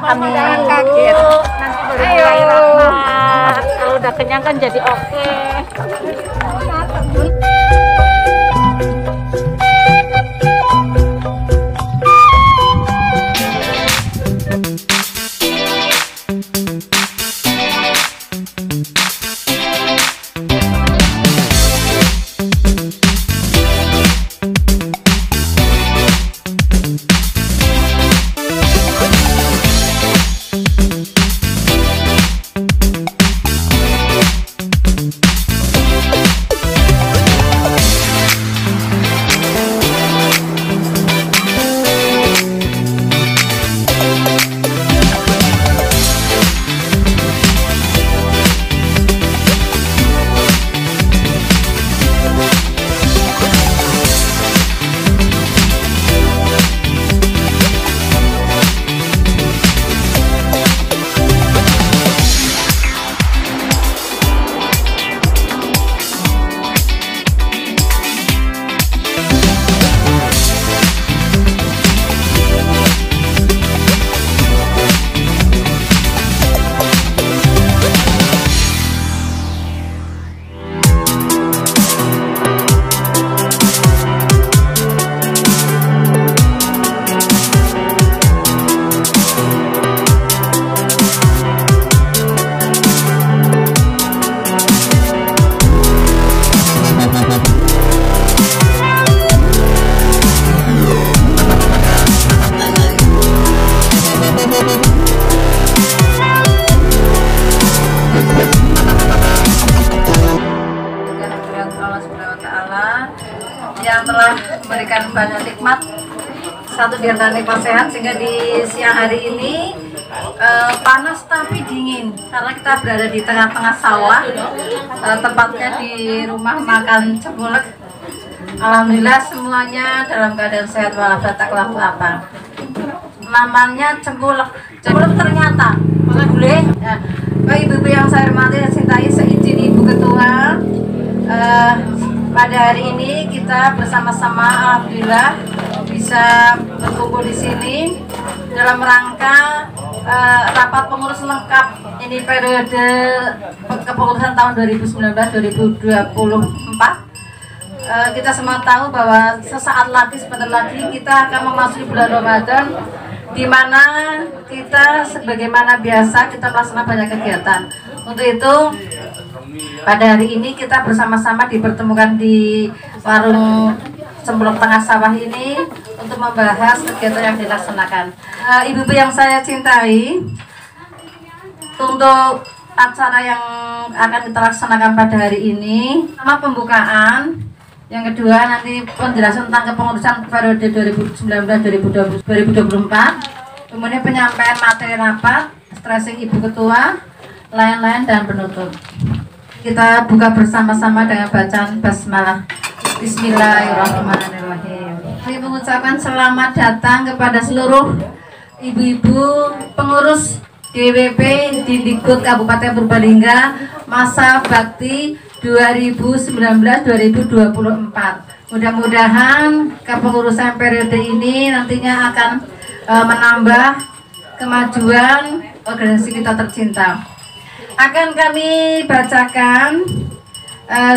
Amin. Jangan kaget. Nanti baru rahmat. Kalau udah kenyang kan jadi oke. Yang telah memberikan banyak nikmat, satu di antara nikmat sehat, sehingga di siang hari ini panas tapi dingin karena kita berada di tengah-tengah sawah, tepatnya di rumah makan Cembulek. Alhamdulillah semuanya dalam keadaan sehat walafiat tak apa. Namanya Cembulek. Cembulek ternyata boleh ya. Baik ibu-ibu yang saya hormati dan cintai, seizin Ibu Ketua, pada hari ini kita bersama-sama alhamdulillah bisa berkumpul di sini dalam rangka rapat pengurus lengkap ini periode kepengurusan tahun 2019-2024. Kita semua tahu bahwa sesaat lagi, sebentar lagi kita akan memasuki bulan Ramadan, di mana kita sebagaimana biasa kita melaksanakan banyak kegiatan. Untuk itu pada hari ini kita bersama-sama dipertemukan di warung Cembulek Tengah Sawah ini untuk membahas kegiatan yang dilaksanakan. Ibu-ibu yang saya cintai, untuk acara yang akan kita laksanakan pada hari ini, sama pembukaan, yang kedua nanti penjelasan tentang kepengurusan periode 2019-2024, kemudian penyampaian materi rapat, stressing Ibu Ketua, lain-lain dan penutup. Kita buka bersama-sama dengan bacaan basmalah. Bismillahirrahmanirrahim. Kami mengucapkan selamat datang kepada seluruh ibu-ibu pengurus DWP Dindikbud Kabupaten Purbalingga masa bakti 2019-2024. Mudah-mudahan kepengurusan periode ini nantinya akan menambah kemajuan organisasi kita tercinta. Akan kami bacakan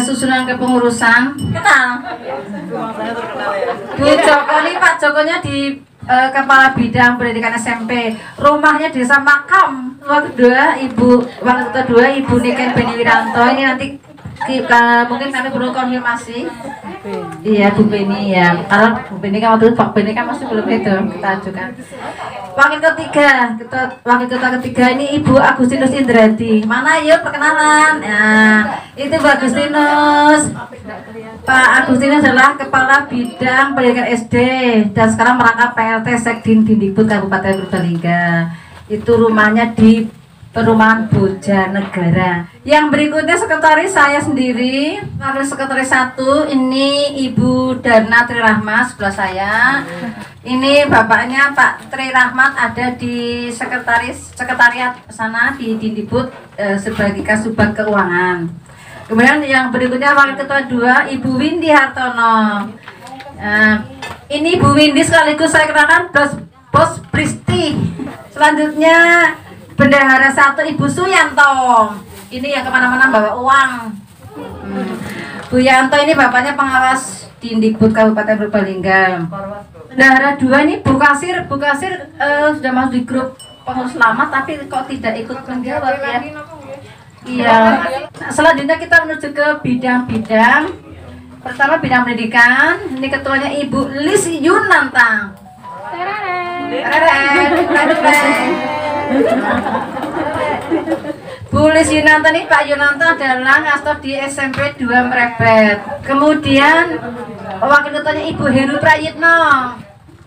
susunan kepengurusan. Kenal? Bu Joko ini, Pak Jokonya di Kepala Bidang Pendidikan SMP. Rumahnya Desa Makam. Waktu kedua Ibu Niken Beni Wiranto. Ini nanti mungkin kami perlu konfirmasi. Iya Bu Beni ya. Karena Bu Beni kan waktu itu Pak Beni kan masih belum itu kita ajukan. Wakil ketua ketiga ini Ibu Agustinus Indradi. Mana yuk perkenalan? Nah, itu Bu Agustinus. Pak Agustinus adalah Kepala Bidang Pendidikan SD dan sekarang merangkap PLT Sekdin Dindikbud Kabupaten Purbalingga. Itu rumahnya di Perumahan Bojanegara. Yang berikutnya sekretaris saya sendiri, wakil sekretaris 1 ini Ibu Dana Tri Rahmat sebelah saya. Ini bapaknya Pak Tri Rahmat ada di sekretariat sana di Dindikbud sebagai Kasubag Keuangan. Kemudian yang berikutnya wakil ketua 2 Ibu Windy Hartono. Ini Bu Windy sekaligus saya kenalkan Bos Pristi. Selanjutnya Bendahara 1 Ibu Suyanto. Ini yang kemana-mana bawa uang. Bu Yanto ini bapaknya pengawas Dindikbud Kabupaten Purbalingga. Bendahara 2 ini Bu Kasir. Bu Kasir sudah masuk di grup pengurus lama tapi kok tidak ikut menjawab ya. Iya. Selanjutnya kita menuju ke bidang-bidang. Pertama bidang pendidikan. Ini ketuanya Ibu Lis Yunanta. Bu Lis Yunanta nih, Pak Yunanta adalah ngastor di SMP 2 Mrebet. Kemudian wakil ketuanya Ibu Heru Prayitno.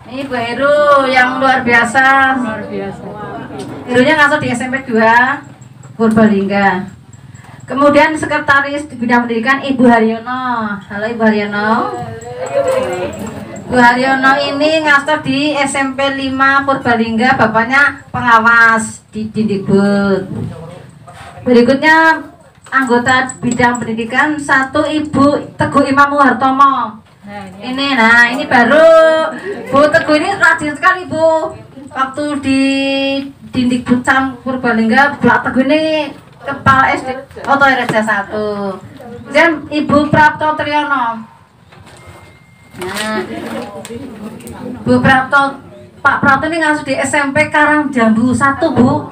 Ini Ibu Heru yang luar biasa. Herunya ngastor di SMP 2 Purbalingga. Kemudian sekretaris di bidang pendidikan Ibu Haryono. Halo Ibu Haryono. Bu Haryono ini ngastor di SMP 5 Purbalingga, bapaknya pengawas di Dindikbud. Berikutnya anggota bidang pendidikan 1 Ibu Teguh Imam Hartomo. Ini baru Bu Teguh ini rajin sekali Bu. Waktu di Dindikbud Purbalingga, Bu Teguh ini kepala SD Oto Reja 1. Dan Ibu Prapto Triyono. Nah, Bu Prapto, Pak Prapto ini ngasuh di SMP Karangjambu 1 Bu.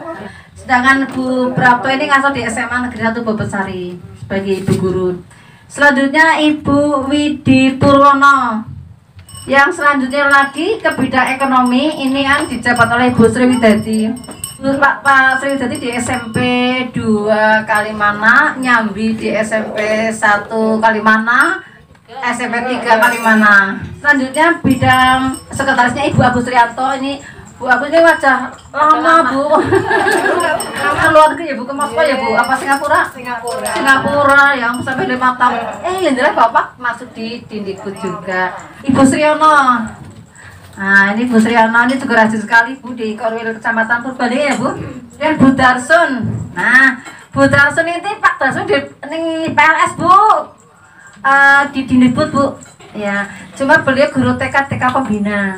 Sedangkan Bu Prapto ini ngasuh di SMA Negeri 1 Bobosari sebagai ibu guru. Selanjutnya Ibu Widi Purwono. Yang selanjutnya lagi ke bidang ekonomi, ini yang dijabat oleh Ibu Sriwidadi. Pak Sriwidadi di SMP 2 Kalimana, Nyambi di SMP 1 Kalimana, SMP 3 Kalimana. Selanjutnya bidang sekretarisnya Ibu Agus Trianto. Ini Bu Agus ini wajah lama Bu. Keluar negeri ya Bu, ke Moskow ya Bu, apa Singapura? Singapura yang sampai 5 tahun. Yang jelas Bapak masuk di Dindikbud juga. Ibu Sriono. Nah ini Bu Sriono ini juga rajin sekali Bu di Korwil Kecamatan Purbalingga ya Bu. Dan Bu Darsun. Nah Bu Darsun ini Pak Darsun di ini PLS Bu. Di Dindikbud Bu. Ya, cuma beliau guru TK pembina.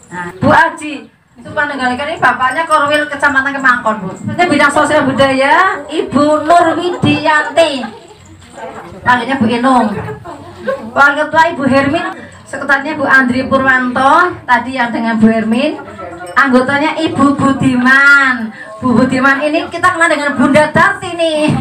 Nah, Bu Aji itu meninggalkan ini bapaknya Korwil Kecamatan Kemangkon Bu. Ini bidang sosial budaya Ibu Nur Widianti. Panggilnya Bu Inung. Wakil ketua Ibu Hermin, sekretarisnya Bu Andri Purwanto. Tadi yang dengan Bu Hermin. Anggotanya Ibu Budiman. Bu Budiman ini kita kenal dengan Bunda Darti nih.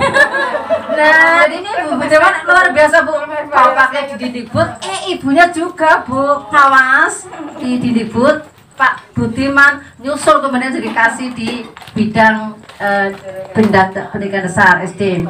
Nah, ini Bu Budiman luar biasa Bu. Bapaknya di Dindikbud, ibunya juga Bu ngawas di Dindikbud. Pak Budiman nyusul kemudian jadi kasih di bidang pendidikan dasar SD.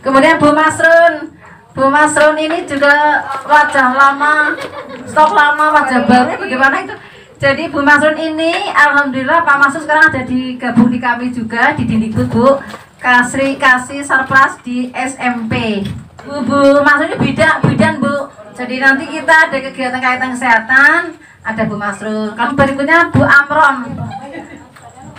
Kemudian Bu Masrun. Bu Masrun ini juga wajah lama, stok lama, wajah baru. Bagaimana itu? Jadi Bu Masrun ini alhamdulillah Pak Masrun sekarang ada gabung di kami juga di Dindikbud Bu. Kasih surprise di SMP. Bu Masrun ini bidan Bu. Jadi nanti kita ada kegiatan kaitan kesehatan. Ada Bu Masrun. Kami berikutnya Bu Amron.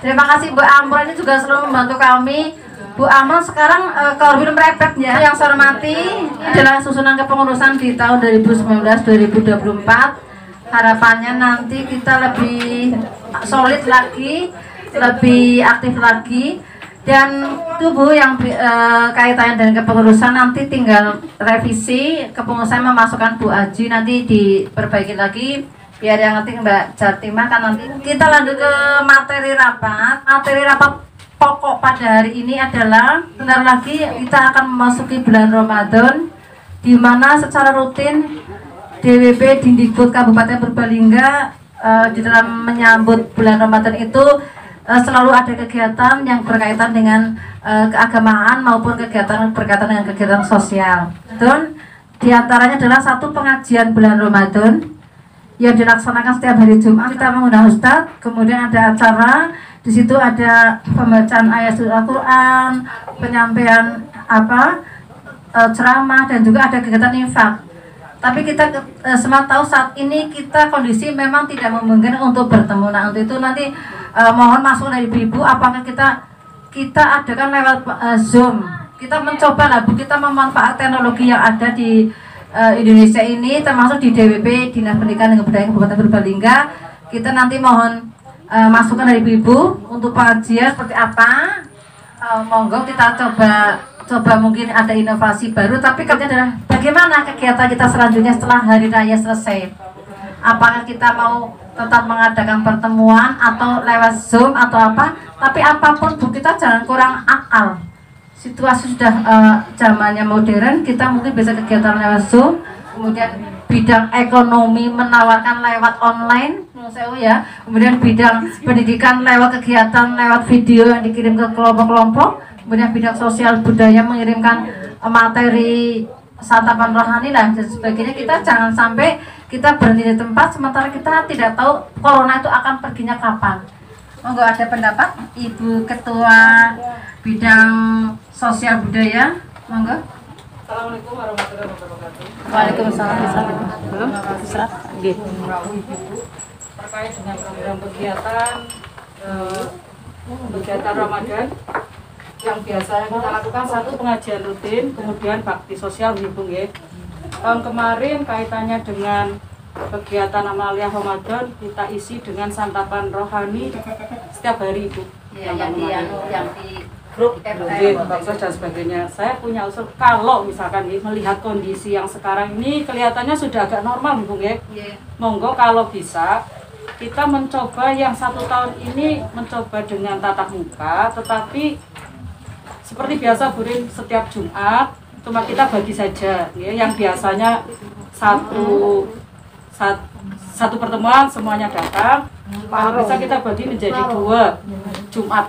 Terima kasih Bu Amron ini juga selalu membantu kami. Bu Amron sekarang Korwil Mrebet ya. Yang saya hormati ini adalah susunan kepengurusan di tahun 2019-2024. Harapannya nanti kita lebih solid lagi, lebih aktif lagi. Dan itu Bu yang kaitannya dengan kepengurusan nanti tinggal revisi kepengurusan, memasukkan Bu Aji nanti diperbaiki lagi. Biar yang ngerti Mbak Jatima kan nanti. Kita lanjut ke materi rapat. Materi rapat pokok pada hari ini adalah bentar lagi kita akan memasuki bulan Ramadan, di mana secara rutin DWP Dindikbud Kabupaten Purbalingga di dalam menyambut bulan Ramadan itu selalu ada kegiatan yang berkaitan dengan keagamaan maupun kegiatan berkaitan dengan kegiatan sosial. Dan diantaranya adalah 1 pengajian bulan Ramadan yang dilaksanakan setiap hari Jumat. Kita mengundang Ustadz, kemudian ada acara di situ, ada pembacaan ayat surat Al-Quran, penyampaian ceramah, dan juga ada kegiatan infak. Tapi kita semua tahu saat ini kita kondisi memang tidak memungkinkan untuk bertemu. Nah untuk itu nanti mohon masuk dari ibu, apakah kita adakan lewat Zoom. Kita mencoba lah Bu, kita memanfaatkan teknologi yang ada di Indonesia ini, termasuk di DWP Dinas Pendidikan dan Kebudayaan Kabupaten Purbalingga. Kita nanti mohon masukan dari ibu-ibu untuk pengajian seperti apa. Monggo kita coba mungkin ada inovasi baru, tapi kerja adalah bagaimana kegiatan kita selanjutnya setelah hari raya selesai. Apakah kita mau tetap mengadakan pertemuan atau lewat Zoom atau apa, tapi apapun Bu, kita jangan kurang akal. Situasi sudah zamannya modern, kita mungkin bisa kegiatan lewat Zoom, kemudian bidang ekonomi menawarkan lewat online, ya, kemudian bidang pendidikan lewat kegiatan lewat video yang dikirim ke kelompok-kelompok, kemudian bidang sosial budaya mengirimkan materi santapan rohani lah dan sebagainya. Kita jangan sampai kita berhenti di tempat sementara kita tidak tahu corona itu akan perginya kapan. Monggo ada pendapat Ibu Ketua Bidang Sosial Budaya, monggo. Assalamualaikum warahmatullahi wabarakatuh. Waalaikumsalam. Belum? Terkait dengan program kegiatan Ramadan yang biasa kita lakukan, satu pengajian rutin, kemudian bakti sosial hibung ya. Tahun kemarin kaitannya dengan kegiatan amaliyah Ramadan kita isi dengan santapan rohani setiap hari Ibu. Yang di grup baksos dan sebagainya. Saya punya usul kalau misalkan melihat kondisi yang sekarang ini kelihatannya sudah agak normal Bung ya. Monggo kalau bisa kita mencoba yang 1 tahun ini mencoba dengan tatap muka, tetapi seperti biasa Burin setiap Jumat cuma kita bagi saja ya, yang biasanya satu pertemuan semuanya datang, bisa kita bagi menjadi 2 Jumat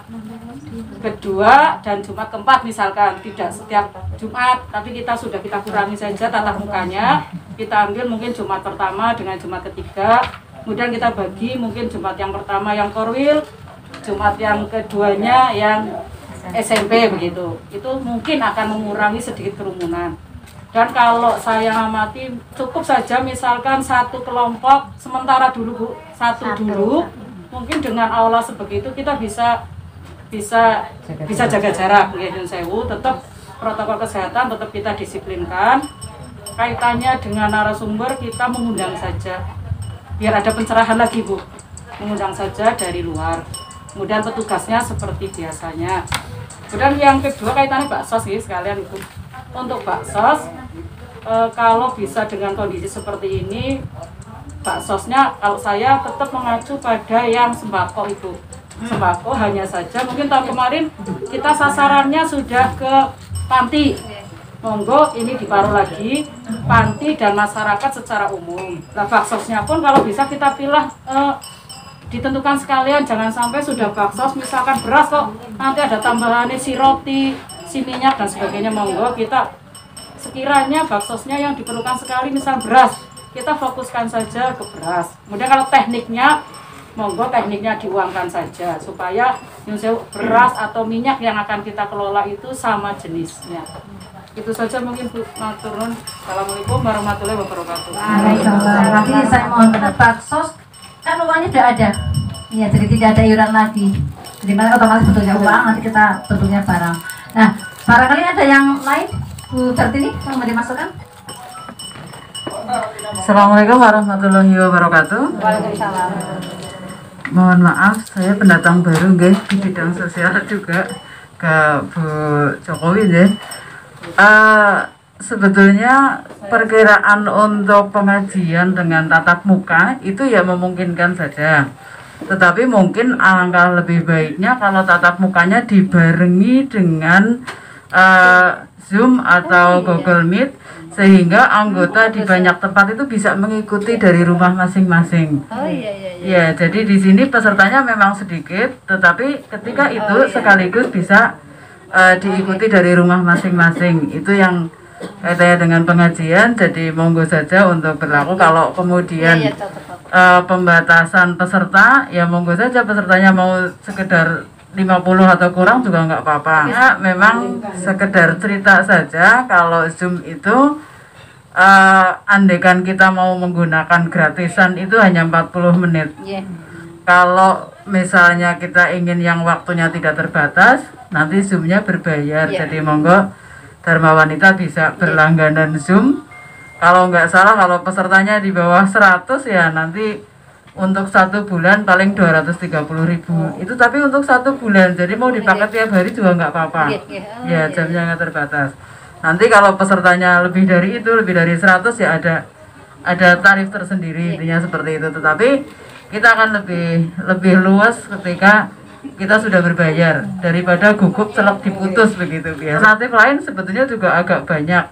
kedua dan Jumat keempat misalkan, tidak setiap Jumat, tapi kita kurangi saja tatap mukanya, kita ambil mungkin Jumat pertama dengan Jumat ketiga, kemudian kita bagi mungkin Jumat yang pertama yang korwil, Jumat yang keduanya yang SMP begitu. Itu mungkin akan mengurangi sedikit kerumunan. Dan kalau saya amati cukup saja misalkan satu kelompok sementara dulu Bu, satu dulu, mungkin dengan aula sebegitu kita bisa jaga jarak ya, sewu, tetap protokol kesehatan tetap kita disiplinkan. Kaitannya dengan narasumber kita mengundang saja biar ada pencerahan lagi Bu, mengundang saja dari luar, kemudian petugasnya seperti biasanya. Kemudian yang kedua kaitannya baksos ya sekalian Ibu, untuk baksos kalau bisa dengan kondisi seperti ini baksosnya kalau saya tetap mengacu pada yang sembako Ibu. Sembako hanya saja mungkin tahun kemarin kita sasarannya sudah ke panti, monggo ini diparuh lagi panti dan masyarakat secara umum. Nah baksosnya pun kalau bisa kita pilih ditentukan sekalian, jangan sampai sudah baksos misalkan beras kok nanti ada tambahannya si roti, si minyak dan sebagainya. Monggo kita sekiranya baksosnya yang diperlukan sekali misal beras, kita fokuskan saja ke beras. Kemudian kalau tekniknya monggo tekniknya diuangkan saja supaya beras atau minyak yang akan kita kelola itu sama jenisnya. Itu saja mungkin Bu Maturun. Assalamualaikum warahmatullahi wabarakatuh. Waalaikumsalam. Tapi saya mohon benar baksos kan uangnya sudah ada. Iya, jadi tidak ada iuran lagi. Jadi mana otomatis bentuknya uang, nanti kita bentuknya barang. Nah, barangkali ada yang lain Bu Kartini yang mau dimasukkan? Assalamualaikum warahmatullahi wabarakatuh. Waalaikumsalam. Mohon maaf, saya pendatang baru guys di bidang sosial juga ke Bu Jokowi deh. Sebetulnya perkiraan untuk pengajian dengan tatap muka itu ya memungkinkan saja. Tetapi mungkin alangkah lebih baiknya kalau tatap mukanya dibarengi dengan Zoom atau Google Meet, sehingga anggota di banyak tempat itu bisa mengikuti dari rumah masing-masing. Ya, jadi di sini pesertanya memang sedikit, tetapi ketika itu sekaligus bisa diikuti dari rumah masing-masing. Itu yang kaitannya dengan pengajian, jadi monggo saja untuk berlaku. Kalau kemudian pembatasan peserta, ya monggo saja pesertanya mau sekedar 50 atau kurang juga nggak apa-apa. Ya, memang sekedar cerita saja kalau Zoom itu andaikan kita mau menggunakan gratisan itu hanya 40 menit. Kalau misalnya kita ingin yang waktunya tidak terbatas, nanti Zoom-nya berbayar. Jadi monggo Dharma Wanita bisa berlangganan Zoom. Kalau nggak salah kalau pesertanya di bawah 100 ya nanti untuk 1 bulan paling 230.000 itu, tapi untuk 1 bulan, jadi mau dipakai tiap hari juga nggak apa-apa ya, jamnya nggak terbatas. Nanti kalau pesertanya lebih dari itu, lebih dari 100 ya ada tarif tersendiri, intinya seperti itu. Tetapi kita akan lebih luas ketika kita sudah berbayar daripada gugup celak diputus begitu. Alternatif lain sebetulnya juga agak banyak.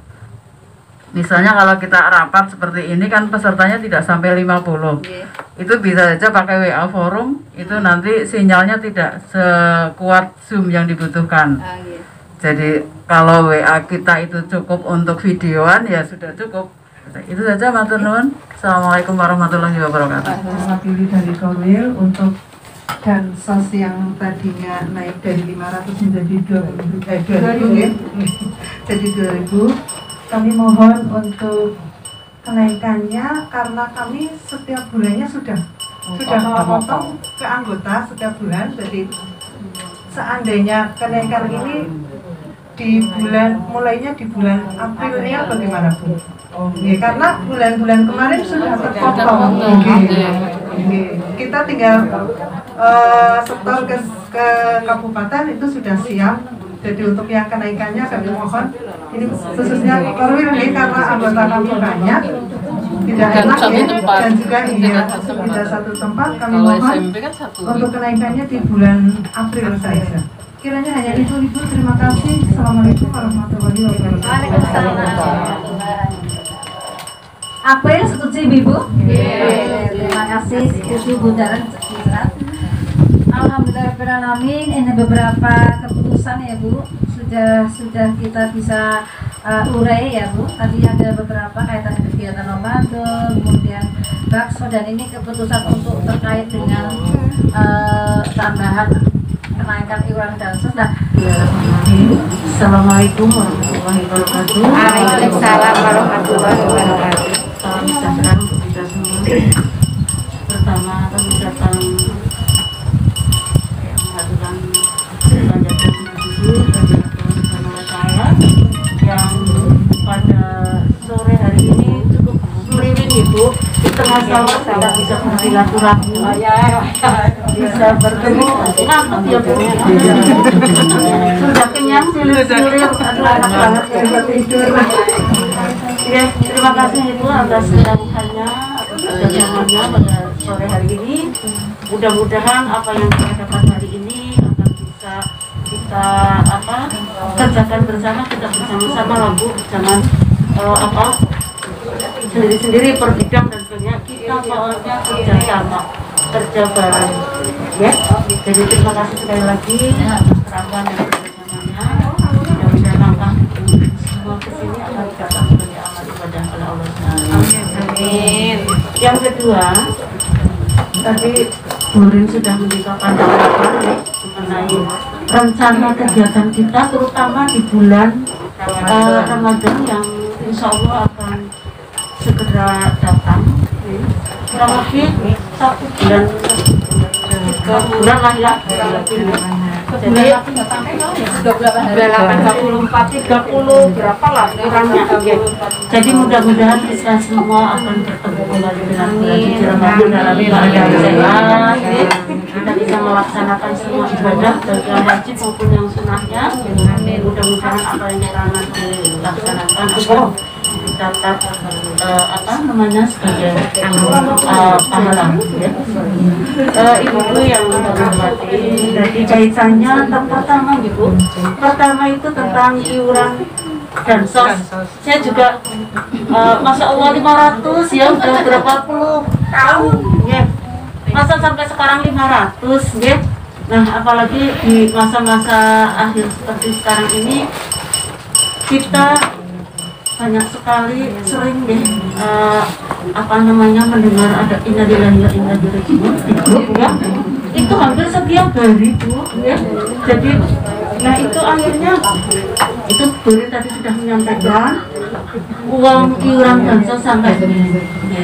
Misalnya kalau kita rapat seperti ini kan pesertanya tidak sampai 50. Itu bisa saja pakai WA forum, itu nanti sinyalnya tidak sekuat Zoom yang dibutuhkan. Jadi kalau WA kita itu cukup untuk videoan ya sudah cukup. Itu saja, matur nuwun. Assalamualaikum warahmatullahi wabarakatuh. Mewakili dari Korwil untuk Dansos yang tadinya naik dari 500 menjadi 2000 ya. Jadi 2000. Kami mohon untuk kenaikannya karena kami setiap bulannya sudah memotong ke anggota setiap bulan. Jadi seandainya kenaikan ini mulainya di bulan Aprilnya bagaimana Bu? Karena bulan-bulan kemarin sudah terpotong. Kita tinggal setor ke kabupaten itu sudah siap. Jadi untuk yang kenaikannya kami mohon, ini khususnya Korwil ini karena anggota kami banyak, tidak enak ya, dan juga tidak satu tempat, kami mohon untuk kenaikannya di bulan April saja. Kiranya hanya itu Ibu, terima kasih. Assalamualaikum warahmatullahi wabarakatuh. April setuju Ibu? Terima kasih Ibu Bundaran. Alhamdulillahirrahmanirrahim, ini beberapa keputusan ya Bu, sudah kita bisa urai ya Bu. Tadi ada beberapa kaitan kegiatan Ramadan, kemudian bakso, dan ini keputusan untuk terkait dengan tambahan kenaikan iuran Dansos. Assalamualaikum warahmatullahi wabarakatuh. Waalaikumsalam warahmatullahi wabarakatuh. Salam sejahtera untuk kita semua. Pertama kami datang mengajukan banyak dulu dari teman saya yang pada sore hari ini cukup meriwin Ibu, di tengah sawah tidak bisa bersilaturahmi, bisa bertemu, ngantuk ya Bu, sudah kenyang silir-silir, aduh enak banget ya buat tidur. Ya, terima kasih Ibu atas kedatangannya, atas kerjasamanya pada sore hari ini. Mudah-mudahan apa yang kita dapat hari ini akan bisa kita kerjakan bersama, kita bersama-sama lah Bu, jangan sendiri-sendiri per bidang dan sebagainya. Kita pokoknya kerjasama, kerja bareng ya. Jadi terima kasih sekali lagi atas kerawan dan kerjasamanya. Mudah-mudahan langkah semua kesini akan dikatakan sebagai amal ibadah oleh Allah Subhanahu. Amin. Yang kedua, tadi Burin sudah memberikan harapan ya, mengenai rencana kegiatan kita terutama di bulan Ramadan yang insya Allah akan segera datang. Kurang lebih 1 bulan, 3 bulan lah ya. Jadi 28, 24, 30 berapa lah kurangnya. Jadi mudah-mudahan kita semua akan bertemu kembali dengan bulan suci Ramadan dalam keadaan sehat. Kita bisa melaksanakan semua ibadah baik yang wajib maupun yang sunnahnya. Mudah-mudahan apa yang kita nanti laksanakan akan dicatat sebagai pahala ya. Ibu yang menghormati, dari kaitannya pertama Ibu, pertama itu tentang iuran Dansos. Saya juga Masya Allah 500 ya, udah berapa puluh tahun ya, masa sampai sekarang 500 ya. Nah apalagi di masa-masa akhir seperti sekarang ini kita banyak sekali sering deh mendengar ada innalillahi wa inna ilaihi raji'un di grup ya, itu hampir setiap hari Bu ya. Jadi nah itu akhirnya itu Burin tadi sudah menyampaikan uang iuran Dansos sampai ini ya.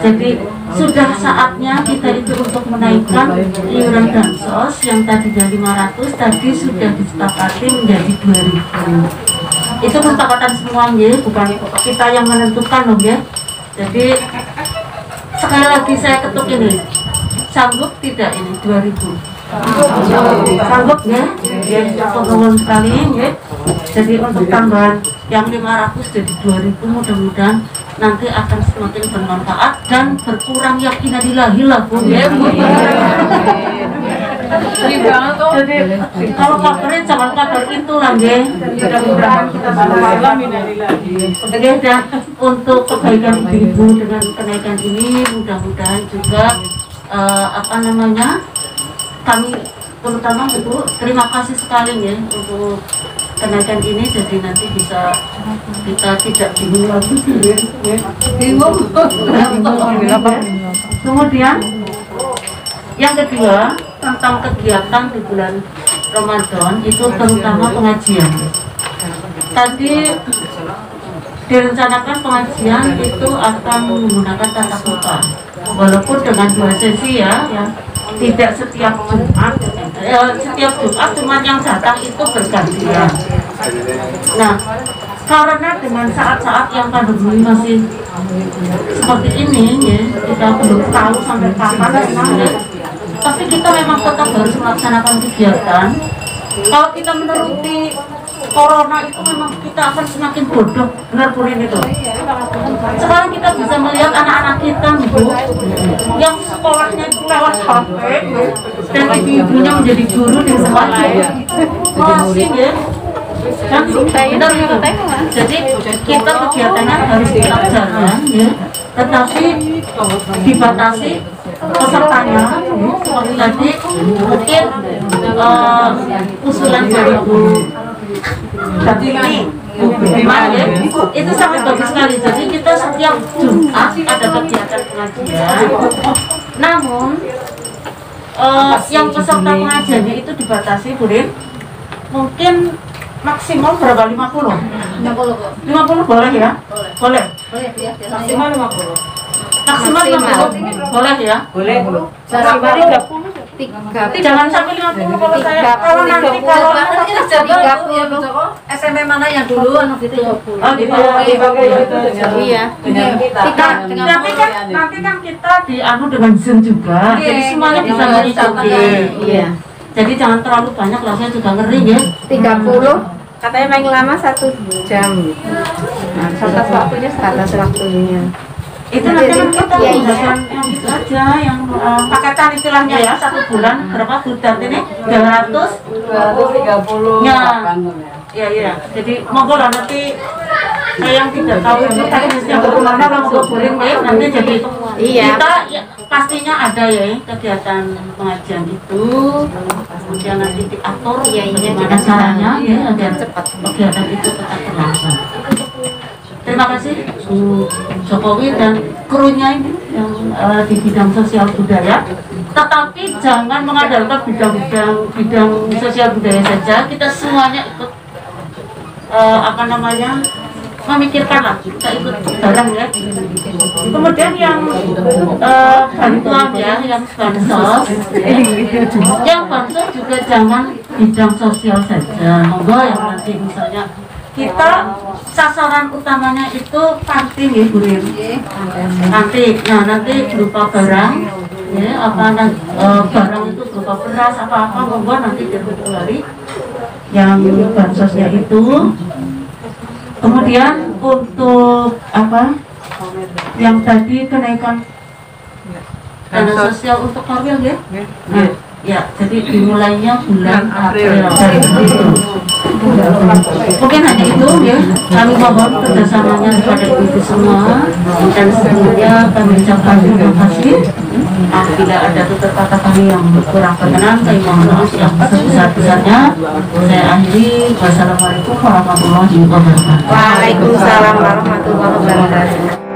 Jadi sudah saatnya kita itu untuk menaikkan iuran Dansos yang tadi dari 500 tadi sudah disepakati menjadi 2000. Itu kesepakatan semuanya, bukan kita yang menentukan loh ya. Jadi sekali lagi saya ketuk ini, sanggup tidak ini 2000? Sanggup ya? Ya, mohon sekali ya. Jadi untuk tambahan yang 500 jadi 2000, mudah-mudahan nanti akan semakin bermanfaat dan berkurang yakinadillahi lah Bu ya. Jadi kalau kabarnya jangan kabar itu lah ya. Mudah-mudahan kita malam dan untuk kebaikan ibu dengan kenaikan ini, mudah-mudahan juga kami terutama Ibu terima kasih sekali ya untuk kenaikan ini, jadi nanti bisa kita tidak bingung lagi bingung. Kemudian yang kedua tentang kegiatan di bulan Ramadan itu terutama pengajian. Tadi direncanakan pengajian itu akan menggunakan tatap muka, walaupun dengan 2 sesi ya, tidak setiap Jumat, cuma yang datang itu bergantian. Nah, karena dengan saat-saat yang pandemi masih seperti ini ya, kita belum tahu sampai kapan ya, tapi kita memang tetap harus melaksanakan kegiatan. Kalau kita menuruti corona itu memang kita akan semakin bodoh, benar Purin itu. Sekarang kita bisa melihat anak-anak kita Bu, yang sekolahnya itu lewat HP dan ibu-ibunya menjadi guru di sekolah masih ya. Dan benar itu. Jadi kita kegiatannya harus tetap jalan ya, tetapi dibatasi pesertanya. Seperti tadi mungkin usulan dari Bu ini ya, itu sangat bagus sekali. Jadi kita setiap Jumat ada kegiatan pengajian, namun yang peserta pengajiannya itu dibatasi Burin, mungkin maksimal berapa? 50 boleh ya? Boleh maksimal 50 boleh ya? Boleh. Jangan sampai 50 kalau saya kalau nanti kalau SMP mana yang dulu gitu. Oh gitu ya. Iya. Nanti kan kita dianu dengan Zoom juga. Jadi semuanya bisa mengikuti. Iya. Jadi jangan terlalu banyak lah, saya juga ngeri ya. 30 katanya paling lama 1 jam. Nah, batas waktunya. Itu nanti kan kita menggunakan yang itu aja, yang paketan istilahnya ya, 1 bulan berapa bulan ini 230 ya. Iya. Jadi monggo lah nanti saya yang tidak tahu itu tadi yang kemana langsung Burin ya, nanti jadi kita ya, pastinya ada ya kegiatan pengajian itu, kemudian nanti diatur bagaimana caranya ya agar cepat kegiatan itu tetap berlangsung. Terima kasih Bu Jokowi dan krunya ini yang di bidang sosial budaya. Tetapi jangan mengandalkan bidang sosial budaya saja, kita semuanya ikut memikirkan lah, kita ikut bareng ya. Kemudian yang bantuan ya, yang bansos juga jangan bidang sosial saja, monggo yang nanti misalnya kita sasaran utamanya itu kantin ya Bu Rin. Kantin, nah nanti berupa barang ya, barang itu berupa beras apa-apa, monggo nanti dari yang bansosnya itu. Kemudian untuk yang tadi kenaikan dana sosial untuk karya ya. Nah, ya, jadi dimulainya bulan April. Mungkin hanya itu ya. Kami mohon kerjasamanya kepada ibu semua dan sebelumnya kami ucapkan terima kasih. Apabila ada tutur kata kami yang kurang berkenan, kami mohon maaf yang sebesar-besarnya. Saya akhiri. Wassalamualaikum warahmatullahi wabarakatuh. Waalaikumsalam warahmatullahi wabarakatuh.